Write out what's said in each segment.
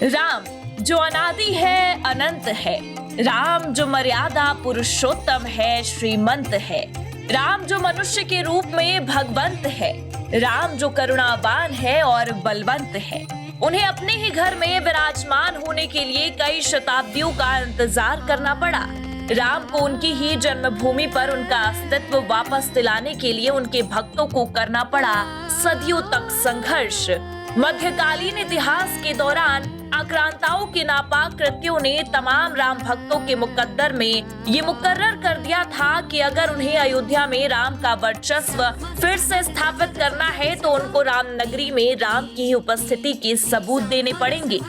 राम जो अनादि है, अनंत है। राम जो मर्यादा पुरुषोत्तम है, श्रीमंत है। राम जो मनुष्य के रूप में भगवंत है। राम जो करुणावान है और बलवंत है। उन्हें अपने ही घर में विराजमान होने के लिए कई शताब्दियों का इंतजार करना पड़ा। राम को उनकी ही जन्मभूमि पर उनका अस्तित्व वापस दिलाने के लिए उनके भक्तों को करना पड़ा सदियों तक संघर्ष। मध्यकालीन इतिहास के दौरान आक्रांताओं के नापाक कृत्यों ने तमाम राम भक्तों के मुकद्दर में ये मुकर्रर कर दिया था कि अगर उन्हें अयोध्या में राम का वर्चस्व फिर से स्थापित करना है तो उनको राम नगरी में राम की उपस्थिति के सबूत देने पड़ेंगे।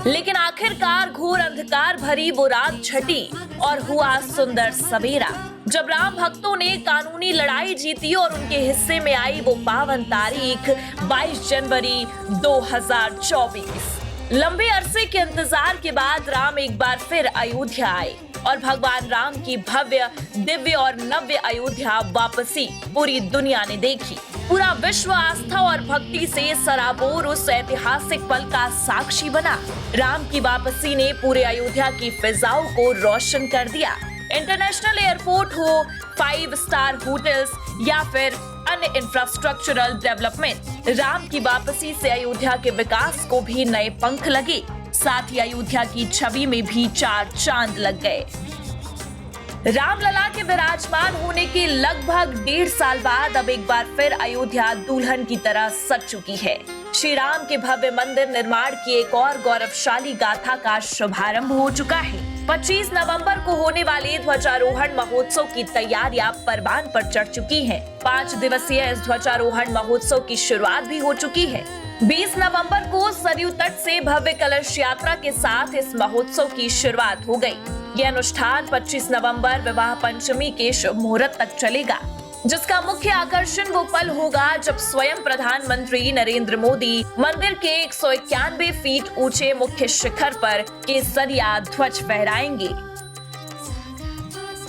लेकिन आखिरकार घोर अंधकार भरी वो रात छटी और हुआ सुंदर सवेरा, जब राम भक्तों ने कानूनी लड़ाई जीती और उनके हिस्से में आई वो पावन तारीख 22 जनवरी 2024। लंबे अरसे के इंतजार के बाद राम एक बार फिर अयोध्या आए और भगवान राम की भव्य, दिव्य और नव्य अयोध्या वापसी पूरी दुनिया ने देखी। पूरा विश्व आस्था और भक्ति से सराबोर उस ऐतिहासिक पल का साक्षी बना। राम की वापसी ने पूरे अयोध्या की फिजाओं को रोशन कर दिया। इंटरनेशनल एयरपोर्ट हो, 5 स्टार होटल्स या फिर अन्य इंफ्रास्ट्रक्चरल डेवलपमेंट, राम की वापसी से अयोध्या के विकास को भी नए पंख लगे। साथ ही अयोध्या की छवि में भी 4 चांद लग गए। रामलला के विराजमान होने के लगभग 1.5 साल बाद अब एक बार फिर अयोध्या दुल्हन की तरह सज चुकी है। श्री राम के भव्य मंदिर निर्माण की एक और गौरवशाली गाथा का शुभारंभ हो चुका है। 25 नवंबर को होने वाले ध्वजारोहण महोत्सव की तैयारियां परवान पर चढ़ चुकी हैं। 5 दिवसीय इस ध्वजारोहण महोत्सव की शुरुआत भी हो चुकी है। 20 नवंबर को सरयू तट से भव्य कलश यात्रा के साथ इस महोत्सव की शुरुआत हो गई। यह अनुष्ठान 25 नवंबर विवाह पंचमी के शुभ मुहूर्त तक चलेगा, जिसका मुख्य आकर्षण वो पल होगा जब स्वयं प्रधानमंत्री नरेंद्र मोदी मंदिर के 191 फीट ऊंचे मुख्य शिखर पर केसरिया ध्वज फहराएंगे।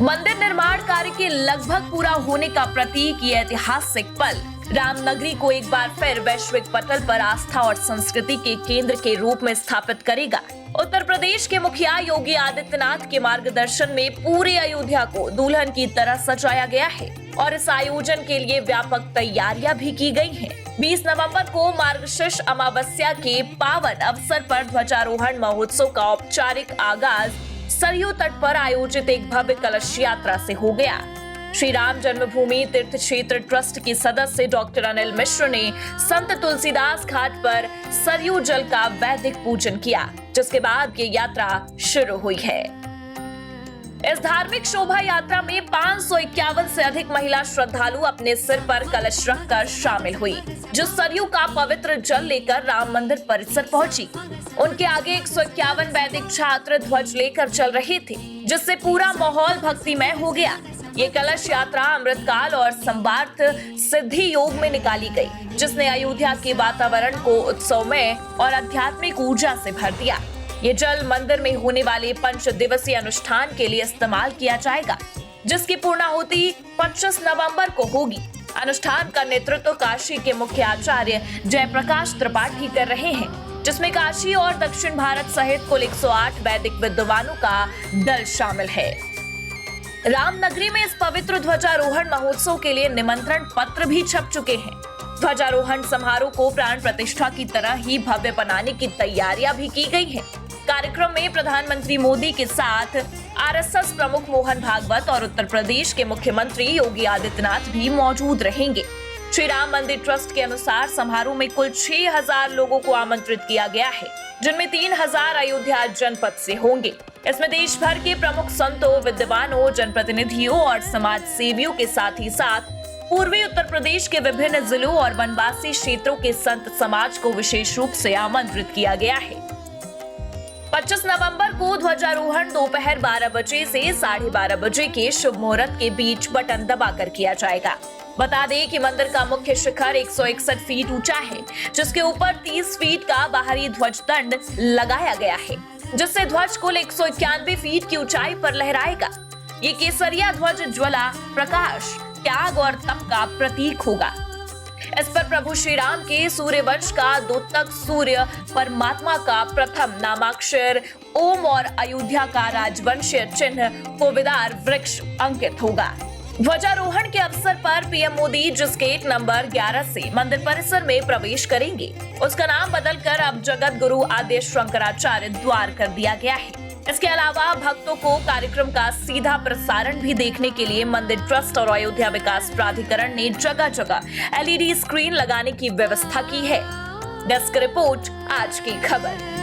मंदिर निर्माण कार्य के लगभग पूरा होने का प्रतीक ये ऐतिहासिक पल राम नगरी को एक बार फिर वैश्विक पटल पर आस्था और संस्कृति के केंद्र के रूप में स्थापित करेगा। उत्तर प्रदेश के मुखिया योगी आदित्यनाथ के मार्गदर्शन में पूरे अयोध्या को दुल्हन की तरह सजाया गया है और इस आयोजन के लिए व्यापक तैयारियां भी की गई हैं। 20 नवंबर को मार्गशीर्ष अमावस्या के पावन अवसर पर ध्वजारोहण महोत्सव का औपचारिक आगाज सरयू तट पर आयोजित एक भव्य कलश यात्रा से हो गया। श्री राम जन्मभूमि तीर्थ क्षेत्र ट्रस्ट के सदस्य डॉक्टर अनिल मिश्र ने संत तुलसीदास घाट पर सरयू जल का वैदिक पूजन किया, जिसके बाद ये यात्रा शुरू हुई है। इस धार्मिक शोभा यात्रा में 551 से अधिक महिला श्रद्धालु अपने सिर पर कलश रखकर शामिल हुई, जो सरयू का पवित्र जल लेकर राम मंदिर परिसर पहुंची। उनके आगे 151 वैदिक छात्र ध्वज लेकर चल रहे थे, जिससे पूरा माहौल भक्तिमय हो गया। ये कलश यात्रा अमृतकाल और संवार्थ सिद्धि योग में निकाली गई, जिसने अयोध्या के वातावरण को उत्सवमय और आध्यात्मिक ऊर्जा से भर दिया। ये जल मंदिर में होने वाले 5 दिवसीय अनुष्ठान के लिए इस्तेमाल किया जाएगा, जिसकी पूर्णाहुति 25 नवंबर को होगी। अनुष्ठान का नेतृत्व काशी के मुख्य आचार्य जयप्रकाश त्रिपाठी कर रहे हैं, जिसमें काशी और दक्षिण भारत सहित कुल 108 वैदिक विद्वानों का दल शामिल है। राम नगरी में इस पवित्र ध्वजारोहण महोत्सव के लिए निमंत्रण पत्र भी छप चुके हैं। ध्वजारोहण समारोह को प्राण प्रतिष्ठा की तरह ही भव्य बनाने की तैयारियां भी की गई हैं। कार्यक्रम में प्रधानमंत्री मोदी के साथ आरएसएस प्रमुख मोहन भागवत और उत्तर प्रदेश के मुख्यमंत्री योगी आदित्यनाथ भी मौजूद रहेंगे। श्री राम मंदिर ट्रस्ट के अनुसार समारोह में कुल 6000 लोगों को आमंत्रित किया गया है, जिनमें 3000 अयोध्या जनपद से होंगे। इसमें देश भर के प्रमुख संतों, विद्वानों, जनप्रतिनिधियों और समाज सेवियों के साथ ही साथ पूर्वी उत्तर प्रदेश के विभिन्न जिलों और वनवासी क्षेत्रों के संत समाज को विशेष रूप से आमंत्रित किया गया है। 25 नवंबर को ध्वजारोहण दोपहर 12 बजे से 12:30 बजे के शुभ मुहूर्त के बीच बटन दबाकर किया जाएगा। बता दें कि मंदिर का मुख्य शिखर 161 फीट ऊंचा है, जिसके ऊपर 30 फीट का बाहरी ध्वज दंड लगाया गया है, जिससे ध्वज कुल 191 फीट की ऊंचाई पर लहराएगा। ये केसरिया ध्वज ज्वला, प्रकाश, त्याग और तप का प्रतीक होगा। इस पर प्रभु श्री राम के सूर्य वंश का द्योतक सूर्य परमात्मा का प्रथम नामाक्षर ओम और अयोध्या का राजवंशीय चिन्ह कोविदार वृक्ष अंकित होगा। ध्वजारोहण के अवसर पर पीएम मोदी जिस गेट नंबर 11 से मंदिर परिसर में प्रवेश करेंगे, उसका नाम बदलकर अब जगत गुरु आद्य शंकराचार्य द्वार कर दिया गया है। इसके अलावा भक्तों को कार्यक्रम का सीधा प्रसारण भी देखने के लिए मंदिर ट्रस्ट और अयोध्या विकास प्राधिकरण ने जगह जगह LED स्क्रीन लगाने की व्यवस्था की है। डेस्क रिपोर्ट, आज की खबर।